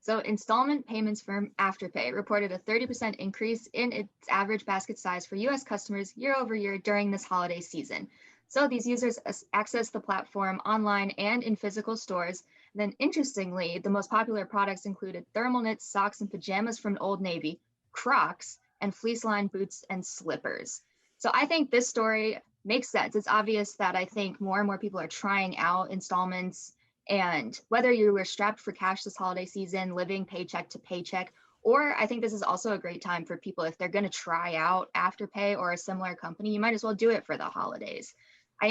So installment payments firm Afterpay reported a 30% increase in its average basket size for US customers year over year during this holiday season. So these users access the platform online and in physical stores. And then interestingly, the most popular products included thermal knit socks and pajamas from Old Navy, Crocs, and fleece lined boots and slippers. So I think this story makes sense. It's obvious that I think more and more people are trying out installments, and whether you were strapped for cash this holiday season, living paycheck to paycheck, or I think this is also a great time for people if they're going to try out Afterpay or a similar company, you might as well do it for the holidays. I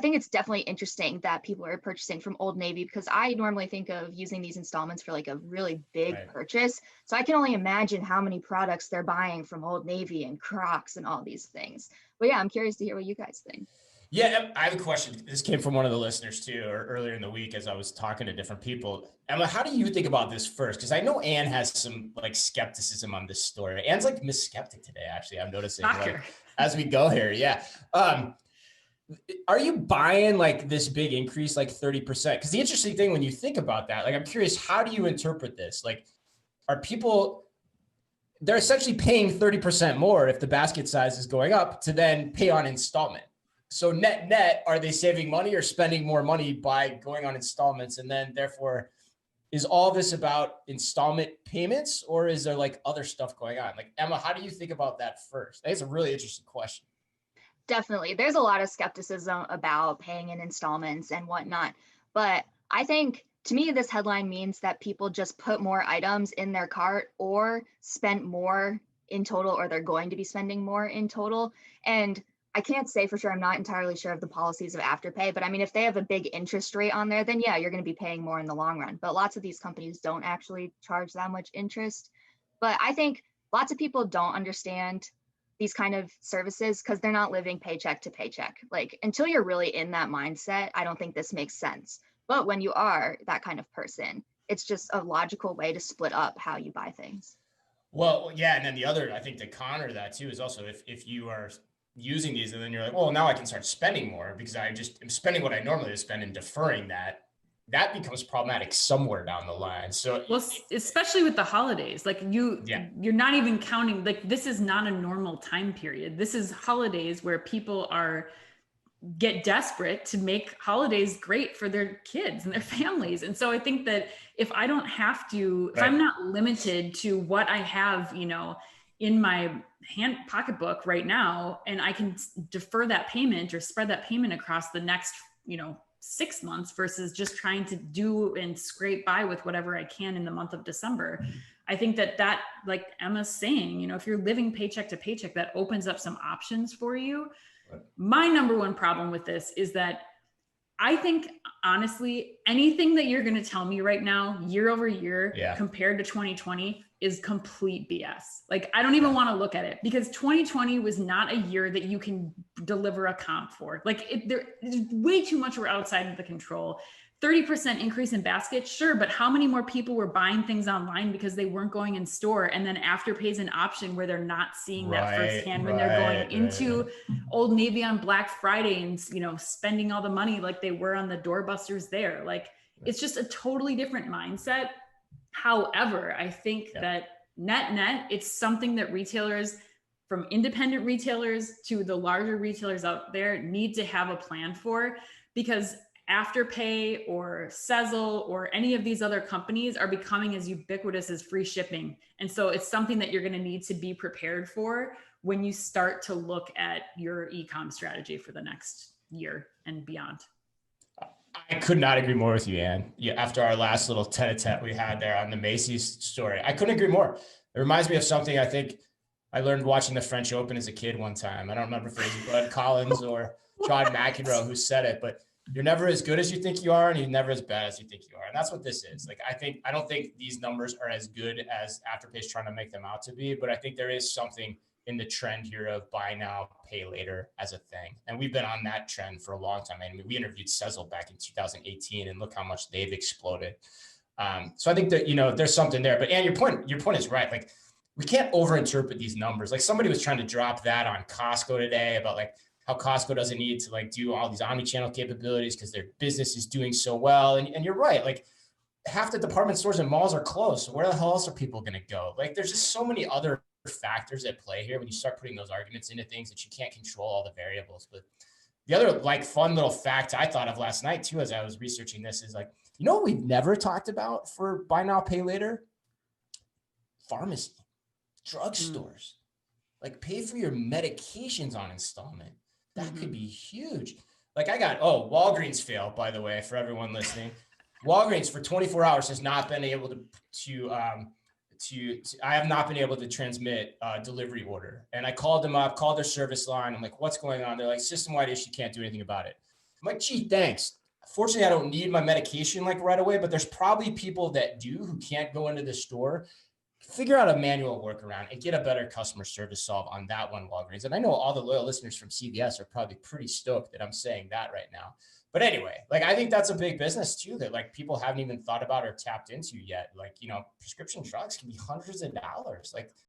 think it's definitely interesting that people are purchasing from Old Navy because I normally think of using these installments for like a really big purchase. So I can only imagine how many products they're buying from Old Navy and Crocs and all these things. But yeah, I'm curious to hear what you guys think. Yeah, I have a question. This came from one of the listeners too, or earlier in the week as I was talking to different people. Emma, how do you think about this first? Because I know Anne has some like skepticism on this story. Anne's like Miss Skeptic today, actually. I'm noticing like, as we go here. Yeah. Are you buying like this big increase, like 30%? Because the interesting thing when you think about that, like I'm curious, how do you interpret this? Like, are people, they're essentially paying 30% more if the basket size is going up to then pay on installment. So net, are they saving money or spending more money by going on installments? And then therefore, is all this about installment payments or is there like other stuff going on? Like Emma, how do you think about that first? I think it's a really interesting question. Definitely. There's a lot of skepticism about paying in installments and whatnot. But I think to me, this headline means that people just put more items in their cart or spent more in total, or they're going to be spending more in total. And I can't say for sure, I'm not entirely sure of the policies of Afterpay, but I mean, if they have a big interest rate on there, then yeah, you're going to be paying more in the long run. But lots of these companies don't actually charge that much interest. But I think lots of people don't understand these kind of services because they're not living paycheck to paycheck. Like until you're really in that mindset, I don't think this makes sense. But when you are that kind of person, it's just a logical way to split up how you buy things. Well, yeah. And then the other, I think to counter that too, is also if you are using these and then you're like, well, now I can start spending more because I just am spending what I normally would spend and deferring that becomes problematic somewhere down the line. So well, especially with the holidays, like you're not even counting, like this is not a normal time period. This is holidays where people get desperate to make holidays great for their kids and their families. And so I think that if I don't have to, if I'm not limited to what I have, in my pocketbook right now, and I can defer that payment or spread that payment across the next, 6 months versus just trying to do and scrape by with whatever I can in the month of December. I think that like Emma's saying, if you're living paycheck to paycheck, that opens up some options for you. My number one problem with this is that I think, honestly, anything that you're going to tell me right now, year over year, compared to 2020 is complete BS. Like, I don't even want to look at it because 2020 was not a year that you can deliver a comp for. Like, there's way too much were outside of the control. 30% increase in baskets, sure, but how many more people were buying things online because they weren't going in store? And then Afterpay is an option where they're not seeing that firsthand when they're going into Old Navy on Black Friday and spending all the money like they were on the doorbusters there. Like it's just a totally different mindset. However, I think that net, it's something that retailers, from independent retailers to the larger retailers out there, need to have a plan for, because Afterpay or Sezzle or any of these other companies are becoming as ubiquitous as free shipping. And so it's something that you're going to need to be prepared for when you start to look at your e-com strategy for the next year and beyond. I could not agree more with you, Anne. After our last little tete-a-tete we had there on the Macy's story, I couldn't agree more. It reminds me of something I think I learned watching the French Open as a kid one time. I don't remember if it was Bud Collins or John McEnroe who said it, but you're never as good as you think you are, and you're never as bad as you think you are. And that's what this is. Like, I don't think these numbers are as good as Afterpay's trying to make them out to be, but I think there is something in the trend here of buy now, pay later as a thing. And we've been on that trend for a long time. I mean, we interviewed Sezzle back in 2018 and look how much they've exploded. So I think that, there's something there, but Anne, your point is right. Like, we can't overinterpret these numbers. Like, somebody was trying to drop that on Costco today about like how Costco doesn't need to like do all these omni-channel capabilities because their business is doing so well. And you're right. Like, half the department stores and malls are closed. So where the hell else are people going to go? Like, there's just so many other factors at play here when you start putting those arguments into things that you can't control all the variables. But the other like fun little fact I thought of last night too, as I was researching this, is like, you know what we've never talked about for buy now, pay later? Pharmacy, drugstores, like pay for your medications on installment. That could be huge. Like I got, Walgreens fail, by the way, for everyone listening. Walgreens for 24 hours has not been able I have not been able to transmit a delivery order. And I called them up, called their service line. I'm like, what's going on? They're like, system-wide issue, can't do anything about it. I'm like, gee, thanks. Fortunately, I don't need my medication like right away, but there's probably people that do who can't go into the store. Figure out a manual workaround and get a better customer service solve on that one, Walgreens. And I know all the loyal listeners from CVS are probably pretty stoked that I'm saying that right now. But anyway, like I think that's a big business too that like people haven't even thought about or tapped into yet. Like, prescription drugs can be hundreds of dollars. Like